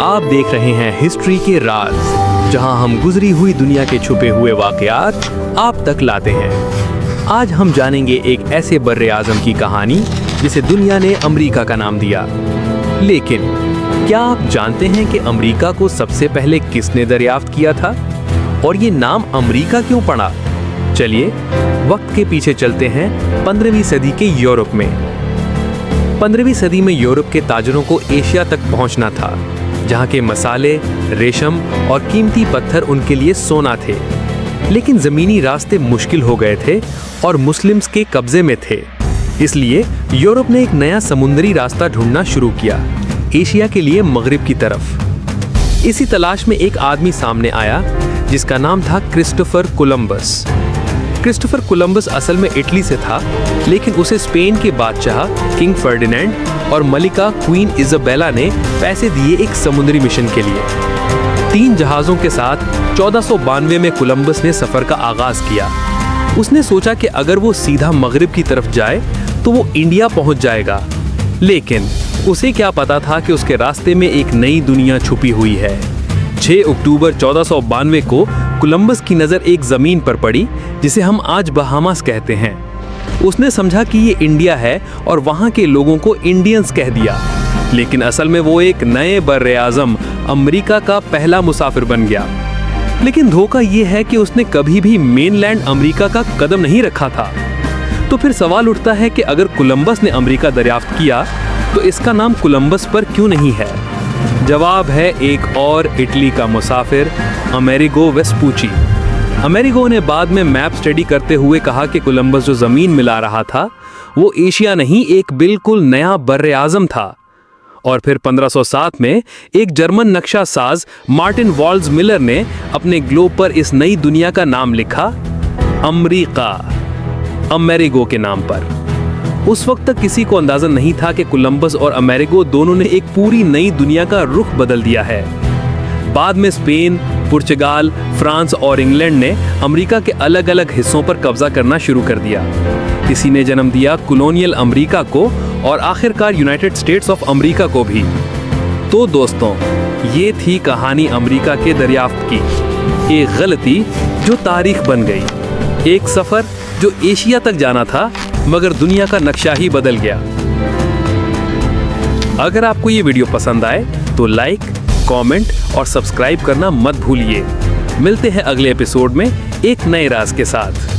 आप देख रहे हैं हिस्ट्री के राज, जहां हम गुजरी हुई दुनिया के छुपे हुए वाकयात आप तक लाते हैं। आज हम जानेंगे एक ऐसे बर्रे आज़म की कहानी जिसे दुनिया ने अमेरिका का नाम दिया। लेकिन क्या आप जानते हैं कि अमेरिका को सबसे पहले किसने दरियाफ्त किया था और ये नाम अमेरिका क्यों पड़ा? चलिए वक्त के पीछे चलते हैं 15वीं सदी के यूरोप में। 15वीं सदी में यूरोप के ताजरों को एशिया तक पहुंचना था, जहां के मसाले, रेशम और कीमती पत्थर उनके लिए सोना थे। लेकिन जमीनी रास्ते मुश्किल हो गए थे और मुस्लिम्स के कब्जे में थे। इसलिए यूरोप ने एक नया समुद्री रास्ता ढूंढना शुरू किया, एशिया के लिए मगरिब की तरफ। इसी तलाश में एक आदमी सामने आया जिसका नाम था क्रिस्टोफर कोलंबस। क्रिस्टोफर कोलंबस असल में इटली से था, लेकिन उसे स्पेन के बादशाह किंग फर्डिनेंड और मलिका क्वीन इजाबेला ने पैसे दिए एक समुद्री मिशन के लिए। 3 जहाज़ों के साथ 1492 में कोलंबस ने सफ़र का आगाज़ किया। उसने सोचा कि अगर वो सीधा मगरिब की तरफ जाए तो वो इंडिया पहुंच जाएगा। लेकिन उसे क्या पता था कि उसके रास्ते में एक नई दुनिया छुपी हुई है। 6 अक्टूबर 1492 को कोलंबस की नज़र एक ज़मीन पर पड़ी जिसे हम आज बहामास कहते हैं। उसने समझा कि ये इंडिया है और वहाँ के लोगों को इंडियंस कह दिया। लेकिन असल में वो एक नए बर्रे आज़म अमेरिका का पहला मुसाफिर बन गया। लेकिन धोखा ये है कि उसने कभी भी मेनलैंड अमेरिका का कदम नहीं रखा था। तो फिर सवाल उठता है कि अगर कोलंबस ने अमेरिका दरियाफ्त किया तो इसका नाम कोलंबस पर क्यों नहीं है? जवाब है एक और इटली का मुसाफिर, अमेरिगो वेस्पूची। अमेरिगो ने बाद में मैप स्टडी करते हुए कहा कि कोलंबस जो ज़मीन मिला रहा था वो एशिया नहीं, एक बिल्कुल नया बर्रे आज़म था। और फिर 1507 में एक जर्मन नक्शा साज मार्टिन वॉल्ज मिलर ने अपने ग्लोब पर इस नई दुनिया का नाम लिखा, अमेरिका, अमेरिगो के नाम पर। उस वक्त तक किसी को अंदाजा नहीं था कि कोलंबस और अमेरिगो दोनों ने एक पूरी नई दुनिया का रुख बदल दिया है। बाद में स्पेन, पुर्तगाल, फ्रांस और इंग्लैंड ने अमेरिका के अलग अलग हिस्सों पर कब्जा करना शुरू कर दिया। इसी ने जन्म दिया कॉलोनियल अमेरिका को और आखिरकार यूनाइटेड स्टेट्स ऑफ अमेरिका को भी। तो दोस्तों, ये थी कहानी अमेरिका के दरियाफ्त की, एक गलती जो तारीख बन गई, एक सफर जो एशिया तक जाना था मगर दुनिया का नक्शा ही बदल गया। अगर आपको ये वीडियो पसंद आए तो लाइक, कमेंट और सब्सक्राइब करना मत भूलिए। मिलते हैं अगले एपिसोड में एक नए राज के साथ।